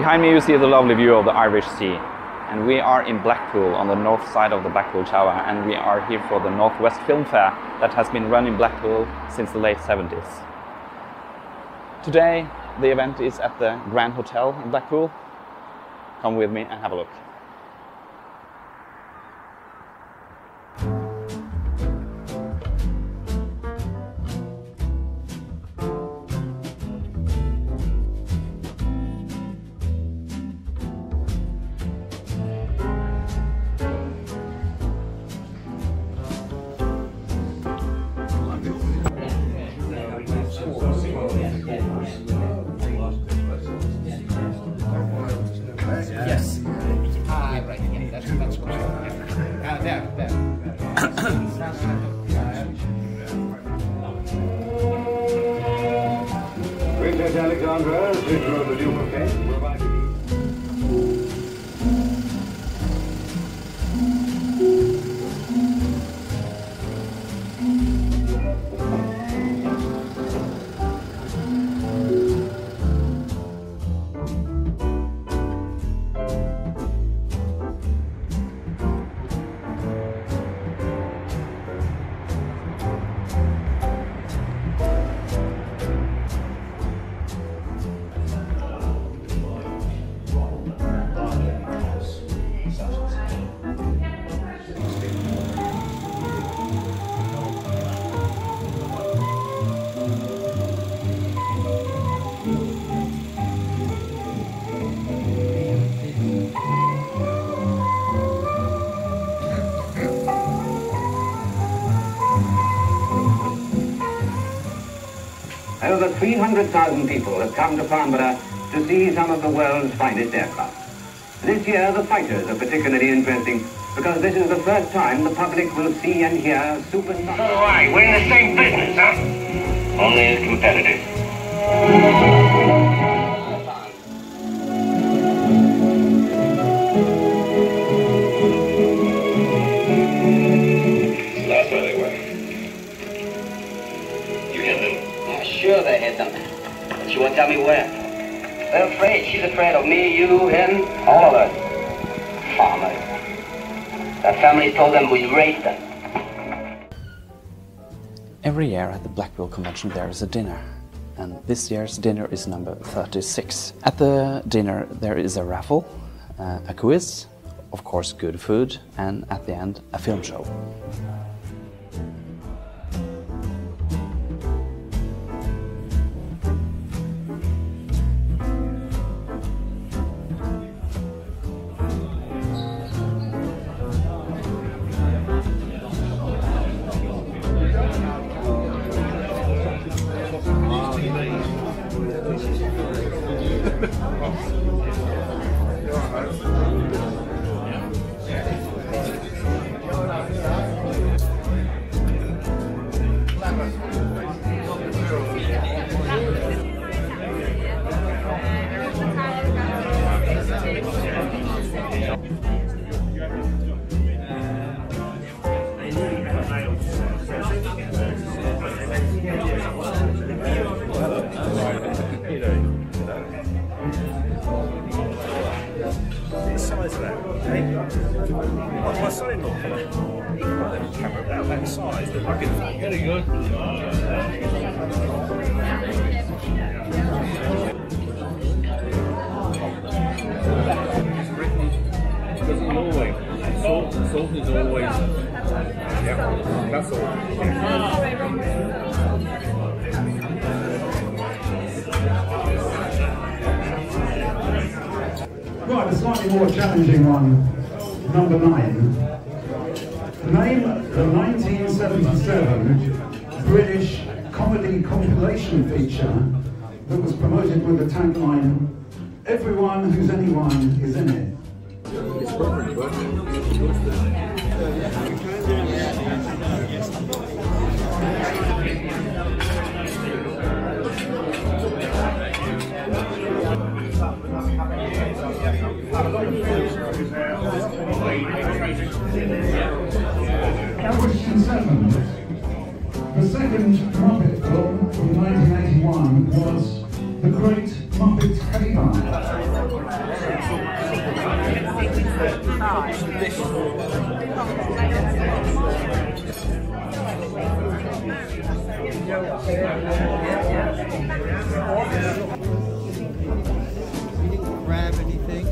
Behind me you see the lovely view of the Irish Sea, and we are in Blackpool on the north side of the Blackpool Tower, and we are here for the Northwest Film Fair that has been run in Blackpool since the late 70s. Today the event is at the Grand Hotel in Blackpool. Come with me and have a look. Yes. Ah, right. Yeah, that's good. There. Princess Alexandra, sister of the Duke of Kent, will arrive at Over 300,000 people have come to Farnborough to see some of the world's finest aircraft. This year, the fighters are particularly interesting because this is the first time the public will see and hear supersonic. So do I. We're in the same business, huh? Only as competitors. That's where they were. You hit them? Sure they hit them. But she won't tell me where. They're afraid. She's afraid of me, you, him, all of us. Farmers. Their families told them we raped them. Every year at the Blackpool Convention there is a dinner, and this year's dinner is number 36. At the dinner there is a raffle, a quiz, of course good food, and at the end a film show. Size of that, okay? Like my son-in-law, he got a camera about that size that I can. Very good. It doesn't always. Salt is always. Yeah, that's all. Right, a slightly more challenging one, number 9. Name the 1977 British comedy compilation feature that was promoted with the tagline, "Everyone who's anyone is in it." Question 7. The second Muppet film from 1981 was The Great Muppet Caper. Grab anything?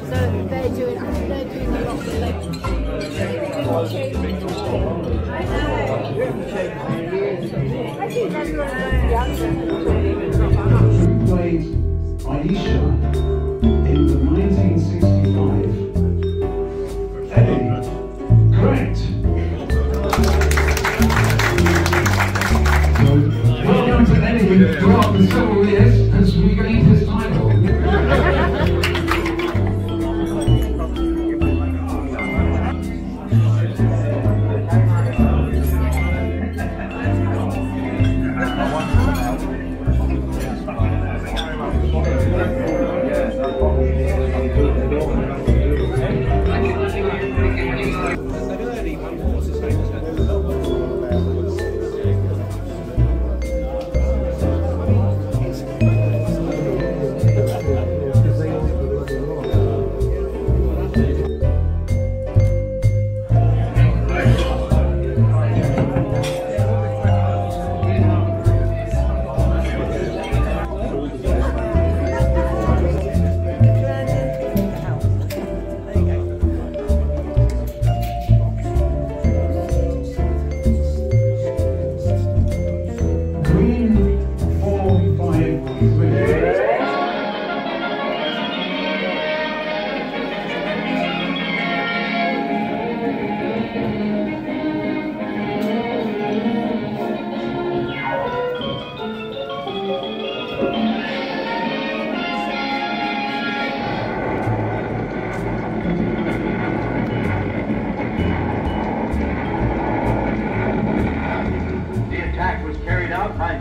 So they're doing a lot of like. Who played Aisha in the 1965 Eddie? Correct. So, welcome to Eddie, who grew up for several years has regained his title.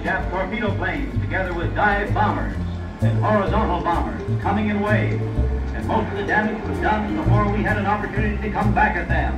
Jap torpedo planes together with dive bombers and horizontal bombers coming in waves. And most of the damage was done before we had an opportunity to come back at them.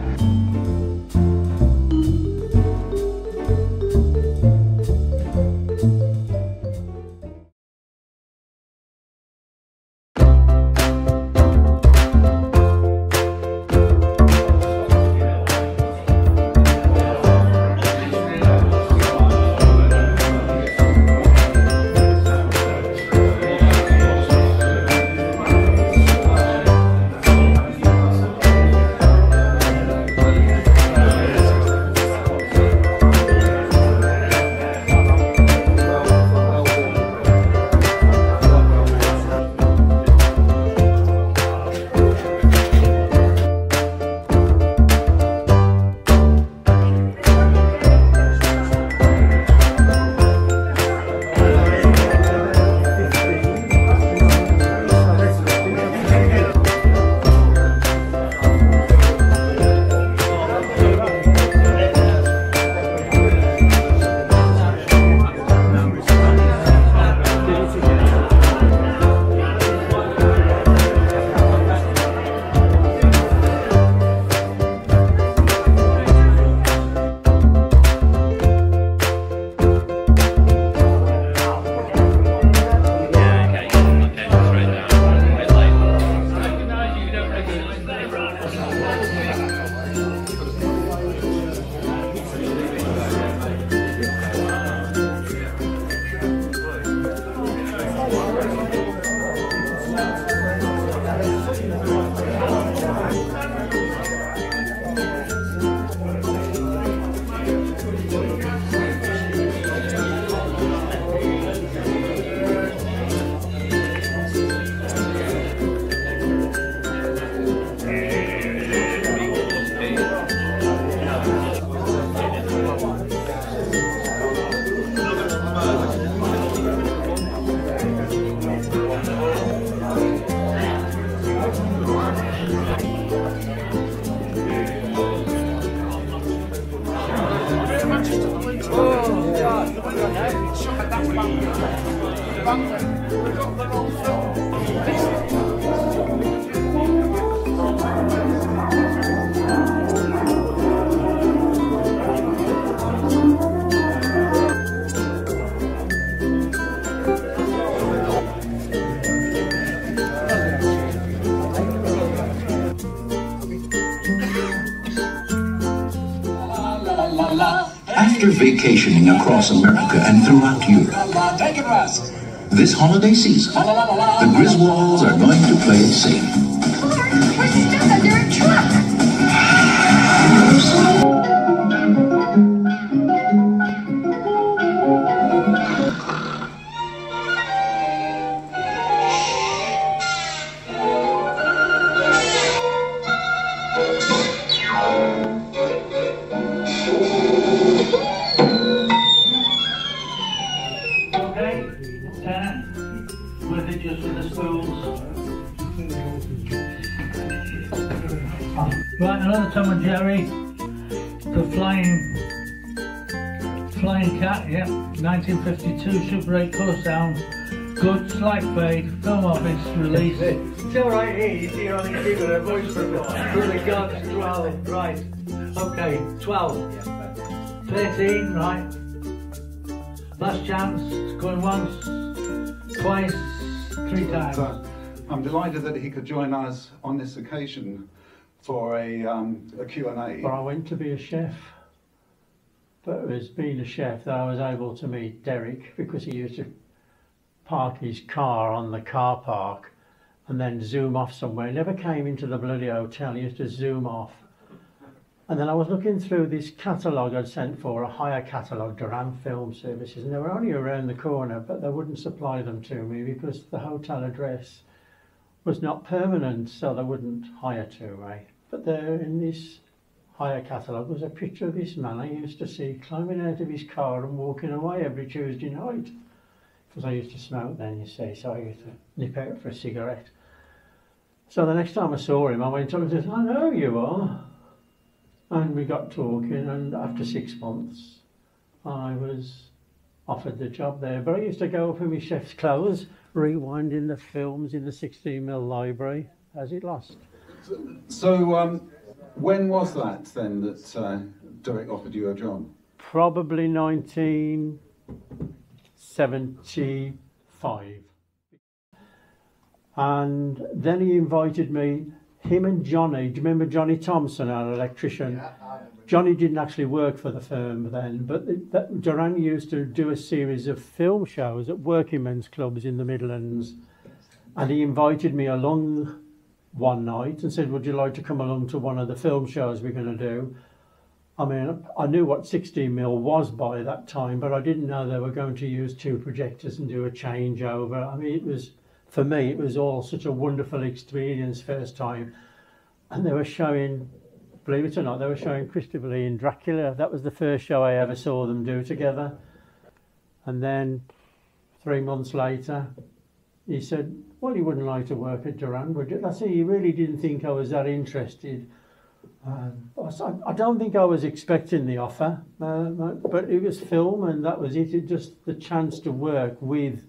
Picture vacationing across America and throughout Europe. Take it, Russ. This holiday season, the Griswolds are going to play it safe. We're stuck under a truck. Right, another Tom and Jerry, the Flying Cat, yeah, 1952, Super 8 colour sound, good, slight fade, film office release. It's alright here, you see how they give it a voice for the gods, 12, right, okay, 12, 13, right, last chance, going once, twice, 3 times. I'm delighted that he could join us on this occasion for a Q&A. But I went to be a chef. But it was being a chef that I was able to meet Derek, because he used to park his car on the car park and then zoom off somewhere. He never came into the bloody hotel, he used to zoom off. And then I was looking through this catalogue I'd sent for, a hire catalogue, Derann Film Services, and they were only around the corner, but they wouldn't supply them to me because the hotel address was not permanent, so they wouldn't hire to me. But there in this hire catalogue was a picture of this man I used to see climbing out of his car and walking away every Tuesday night. Because I used to smoke then, you see, so I used to nip out for a cigarette. So the next time I saw him, I went up and said, "I know who you are." And we got talking, and after 6 months, I was offered the job there. But I used to go up in my chef's clothes, rewinding the films in the 16mm library as it lost. So when was that then that Derek offered you a job? Probably 1975. And then he invited me, him and Johnny. Do you remember Johnny Thompson, our electrician? Yeah, Johnny didn't actually work for the firm then, but Derann used to do a series of film shows at working men's clubs in the Midlands. And he invited me along one night and said, "Would you like to come along to one of the film shows we're going to do?" I mean, I knew what 16mm was by that time, but I didn't know they were going to use 2 projectors and do a changeover. I mean, it was, for me, it was all such a wonderful experience first time. And they were showing, believe it or not, they were showing Christopher Lee in Dracula. That was the first show I ever saw them do together. And then 3 months later, he said, "Well, you wouldn't like to work at Derann, would you?" I said, "He really didn't think I was that interested." I don't think I was expecting the offer, but it was film and that was it. It just the chance to work with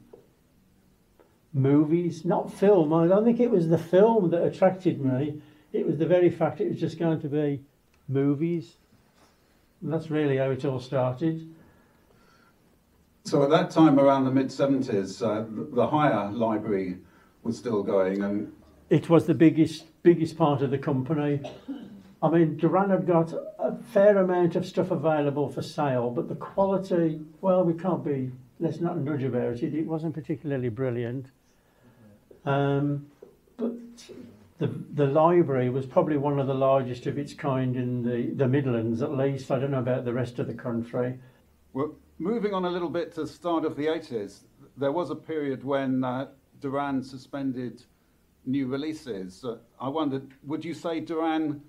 movies, not film. I don't think it was the film that attracted me. It was the very fact it was just going to be movies. And that's really how it all started. So at that time, around the mid-70s, the hire library was still going, and it was the biggest part of the company. I mean, Derann had got a fair amount of stuff available for sale, but the quality, well, let's not nudge about it. It wasn't particularly brilliant. But the library was probably one of the largest of its kind in the Midlands, at least. I don't know about the rest of the country. Well, moving on a little bit to the start of the 80s, there was a period when Derann suspended new releases. I wondered, would you say Derann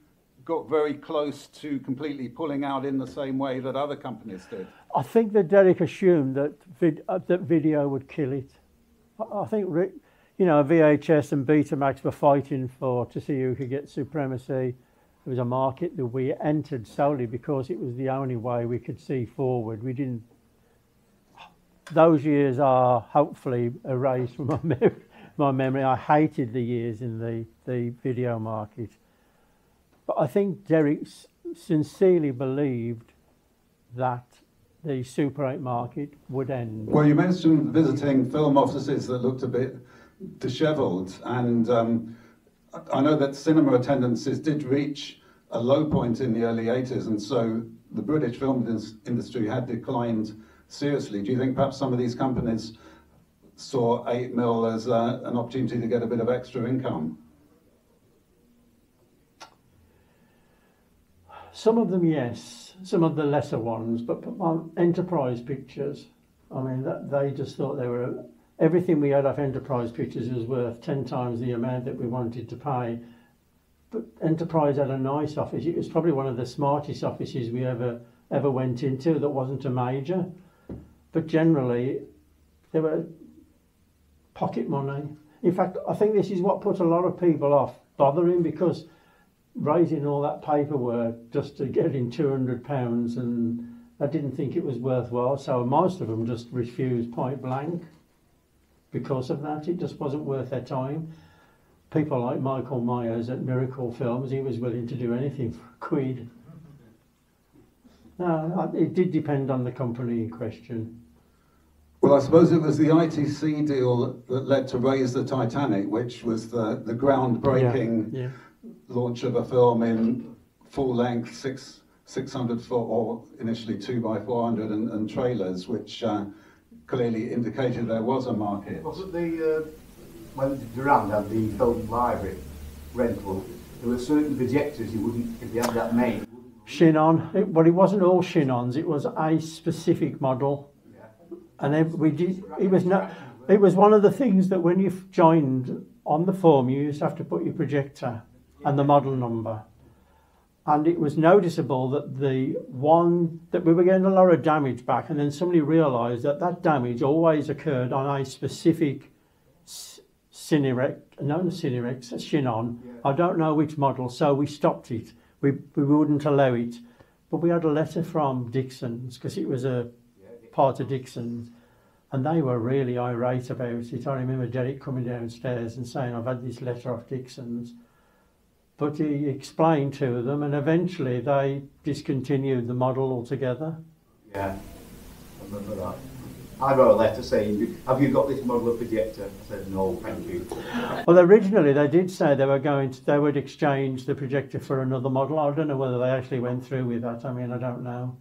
got very close to completely pulling out in the same way that other companies did? I think that Derek assumed that video would kill it. I think, you know, VHS and Betamax were fighting to see who could get supremacy. It was a market that we entered solely because it was the only way we could see forward. We didn't. Those years are hopefully erased from my memory. I hated the years in the video market. But I think Derek sincerely believed that the Super 8 market would end. Well, you mentioned visiting film offices that looked a bit dishevelled, and I know that cinema attendances did reach a low point in the early 80s, and so the British film industry had declined seriously. Do you think perhaps some of these companies saw 8mm as an opportunity to get a bit of extra income? Some of them, yes. Some of the lesser ones, but Enterprise Pictures, I mean, they just thought they were... Everything we had off Enterprise Pictures was worth 10 times the amount that we wanted to pay. But Enterprise had a nice office. It was probably one of the smartest offices we ever went into that wasn't a major. But generally, they were pocket money. In fact, I think this is what put a lot of people off bothering, because raising all that paperwork just to get in £200, and I didn't think it was worthwhile. So most of them just refused point blank because of that. It just wasn't worth their time. People like Michael Myers at Miracle Films, he was willing to do anything for a quid. No, it did depend on the company in question. Well, I suppose it was the ITC deal that led to Raise the Titanic, which was the groundbreaking launch of a film in full length, 600 foot, or initially 2x400, and trailers, which clearly indicated there was a market. Wasn't the when Derann had the film library rental, there were certain projectors you wouldn't, if you had that made. Chinon, but it wasn't all Chinons. It was a specific model. And then we did. It was one of the things that when you joined on the form, you used to have to put your projector and the model number. And it was noticeable that the one that we were getting a lot of damage back, and then somebody realised that that damage always occurred on a specific Cinerex, a Chinon. I don't know which model, so we stopped it. We wouldn't allow it. But we had a letter from Dixon's, because it was a part of Dixon's, and they were really irate about it. I remember Derek coming downstairs and saying, I've had this letter off Dixon's. But he explained to them, and eventually they discontinued the model altogether. Yeah, I remember that. I wrote a letter saying, have you got this model of projector? I said, no, thank you. Well, originally they did say they would exchange the projector for another model. I don't know whether they actually went through with that. I mean, I don't know.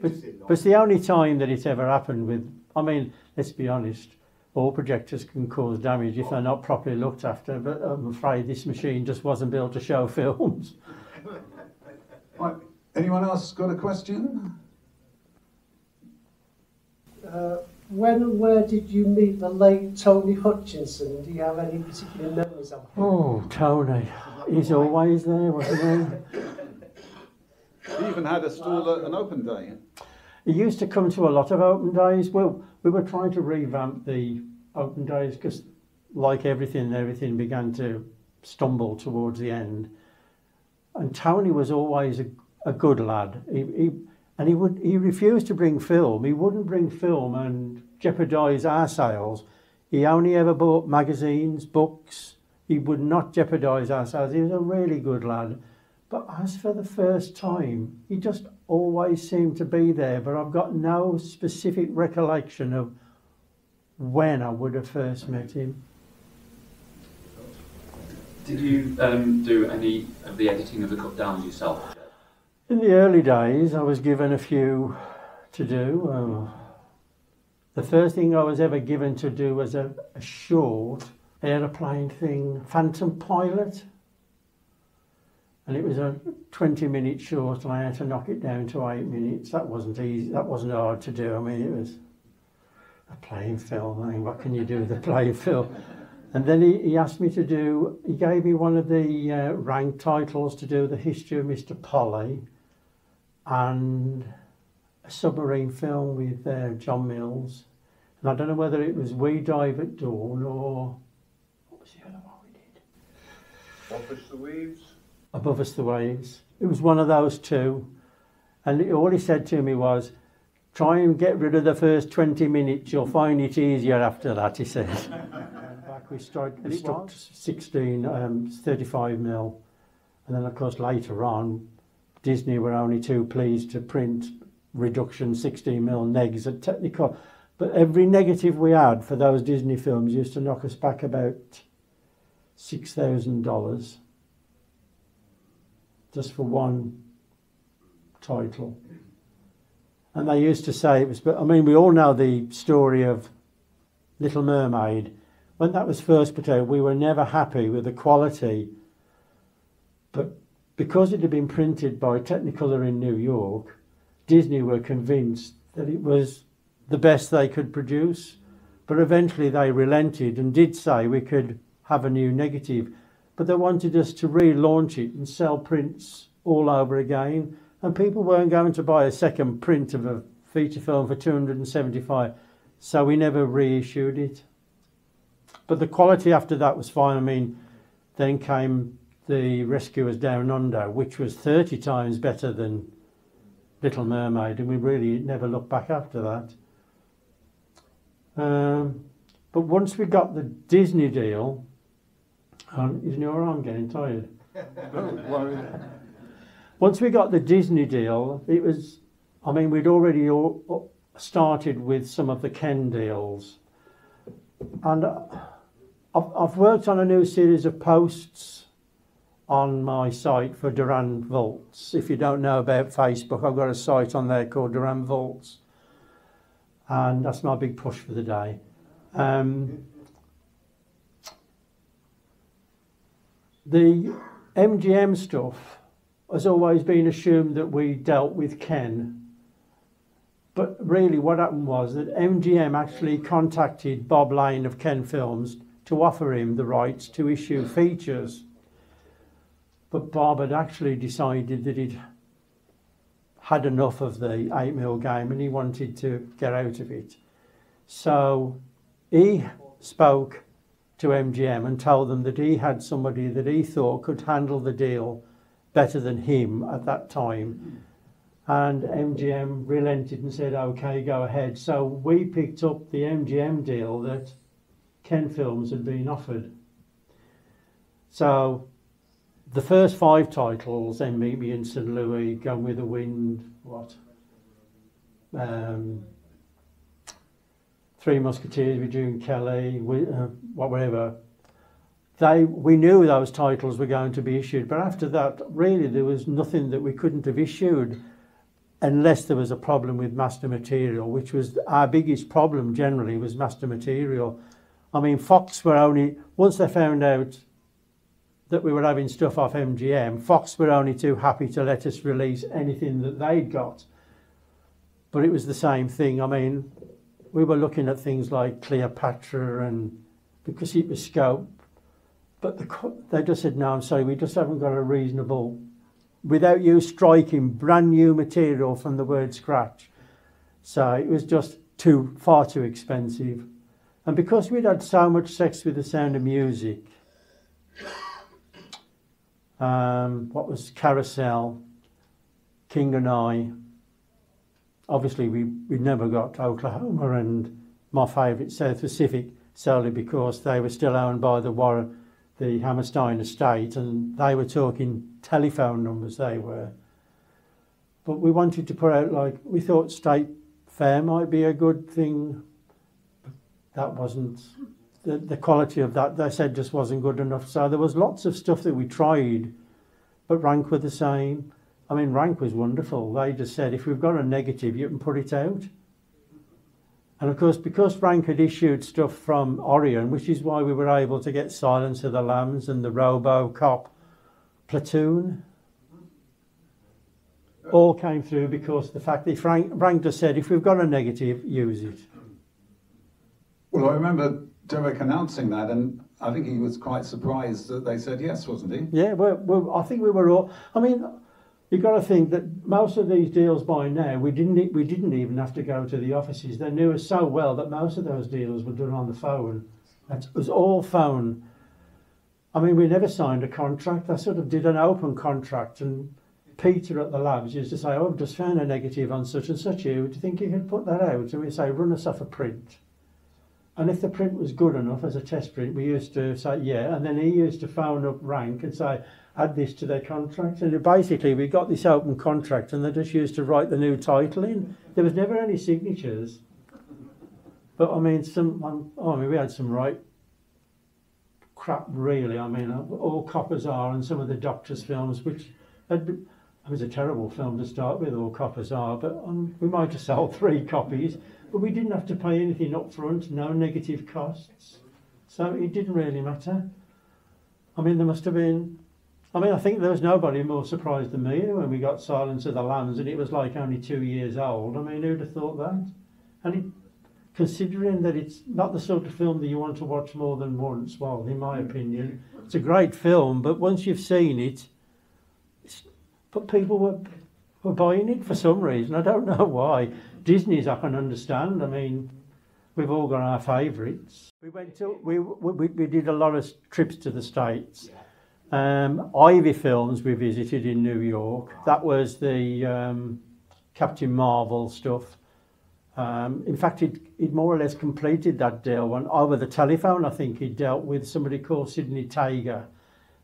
But it's the only time that it's ever happened with, I mean, let's be honest, all projectors can cause damage if they're not properly looked after, but I'm afraid this machine just wasn't built to show films. Right. Anyone else got a question? When and where did you meet the late Tony Hutchinson? Do you have any particular memories of him? Oh, Tony. He's always there, wasn't he? He even had a stall at an open day. He used to come to a lot of open days. Well, we were trying to revamp the open days because, like everything began to stumble towards the end. And Tony was always a good lad. He refused to bring film. He wouldn't bring film and jeopardise our sales. He only ever bought magazines, books. He would not jeopardise our sales. He was a really good lad. But as for the first time, he just always seemed to be there, but I've got no specific recollection of when I would have first met him. Did you do any of the editing of the cut downs yourself? In the early days, I was given a few to do. The first thing I was ever given to do was a short aeroplane thing, Phantom Pilot. And it was a 20-minute short, and I had to knock it down to 8 minutes. That wasn't easy. That wasn't hard to do. I mean, it was a plain film. I mean, what can you do with a plain film? And then he asked me to do, he gave me one of the rank titles to do the history of Mr. Polly and a submarine film with John Mills. And I don't know whether it was We Dive at Dawn or, what was the other one we did? Above Us the Waves? Above Us the Waves. It was one of those two. And all he said to me was, try and get rid of the first 20 minutes, you'll find it easier after that, he said. Back we struck 16, 35mm. And then, of course, later on, Disney were only too pleased to print reduction 16mm negs at Technicolor. But every negative we had for those Disney films used to knock us back about $6,000. just for one title. And they used to say it was, but I mean, we all know the story of Little Mermaid. When that was first put out, we were never happy with the quality, but because it had been printed by Technicolor in New York, Disney were convinced that it was the best they could produce. But eventually they relented and did say we could have a new negative, but they wanted us to relaunch it and sell prints all over again, and people weren't going to buy a second print of a feature film for 275, so we never reissued it. But the quality after that was fine. I mean, then came The Rescuers Down Under, which was 30 times better than Little Mermaid, and we really never looked back after that. But once we got the Disney deal, isn't your arm getting tired? Don't worry. Once we got the Disney deal, it was, I mean, we'd already started with some of the Ken deals. And I've worked on a new series of posts on my site for Derann Vaults. If you don't know about Facebook, I've got a site on there called Derann Vaults. And that's my big push for the day. The MGM stuff has always been assumed that we dealt with Ken. But really what happened was that MGM actually contacted Bob Lane of Ken Films to offer him the rights to issue features. But Bob had actually decided that he'd had enough of the 8mm game and he wanted to get out of it. So he spoke to MGM and told them that he had somebody that he thought could handle the deal better than him at that time. And MGM relented and said, okay, go ahead. So we picked up the MGM deal that Ken Films had been offered. So the first 5 titles, then Meet Me in St. Louis, Gone with the Wind, Three Musketeers with June Kelly, whatever. We knew those titles were going to be issued, but after that, really, there was nothing that we couldn't have issued unless there was a problem with master material, which was our biggest problem generally, was master material. I mean, Fox were only, once they found out that we were having stuff off MGM, Fox were only too happy to let us release anything that they'd got. But it was the same thing. I mean, we were looking at things like Cleopatra, and because it was scope, but they just said, no, I'm sorry, we just haven't got a reasonable, without you striking brand new material from the word scratch. So it was just far too expensive. And because we'd had so much sex with The Sound of Music, what was Carousel, King and I, obviously we never got to Oklahoma and my favourite South Pacific, solely because they were still owned by the Hammerstein estate, and they were talking telephone numbers, they were. But we wanted to put out, like, we thought State Fair might be a good thing. That wasn't, the quality of that, they said, just wasn't good enough. So there was lots of stuff that we tried, but Rank were the same. I mean, Rank was wonderful. They just said, if we've got a negative, you can put it out. And of course, because Rank had issued stuff from Orion, which is why we were able to get Silence of the Lambs and the RoboCop Platoon, all came through because the fact that Rank just said, if we've got a negative, use it. Well, I remember Derek announcing that, and I think he was quite surprised that they said yes, wasn't he? Yeah, well, I think we were all, I mean, you've got to think that most of these deals by now, we didn't even have to go to the offices. They knew us so well that most of those deals were done on the phone. It was all phone. I mean, we never signed a contract. I sort of did an open contract, and Peter at the labs used to say, oh, I've just found a negative on such and such. Do you think you could put that out? And we'd say, run us off a print. And if the print was good enough as a test print, we used to say, yeah, and then he used to phone up Rank and say, add this to their contract. And basically, we got this open contract, and they just used to write the new title in. There was never any signatures. But I mean, we had some right crap, really. I mean, all Coppers are, and some of the Doctor's films, which It was a terrible film to start with, All Coppers Are, but we might have sold 3 copies, but we didn't have to pay anything up front, no negative costs. So it didn't really matter. I mean, there must have been, I think there was nobody more surprised than me when we got Silence of the Lambs and it was like only 2 years old. I mean, who'd have thought that? And considering that it's not the sort of film that you want to watch more than once, well, in my opinion, it's a great film, but once you've seen it, but people were buying it for some reason. I don't know why. Disney's, I can understand. I mean, we've all got our favourites. We went to, we did a lot of trips to the States. Ivy Films we visited in New York. That was the Captain Marvel stuff. In fact, he'd more or less completed that deal when over the telephone. I think he dealt with somebody called Sidney Tager,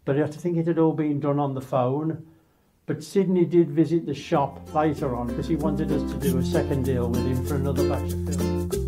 but I think it had all been done on the phone. But Sidney did visit the shop later on because he wanted us to do a second deal with him for another batch of film.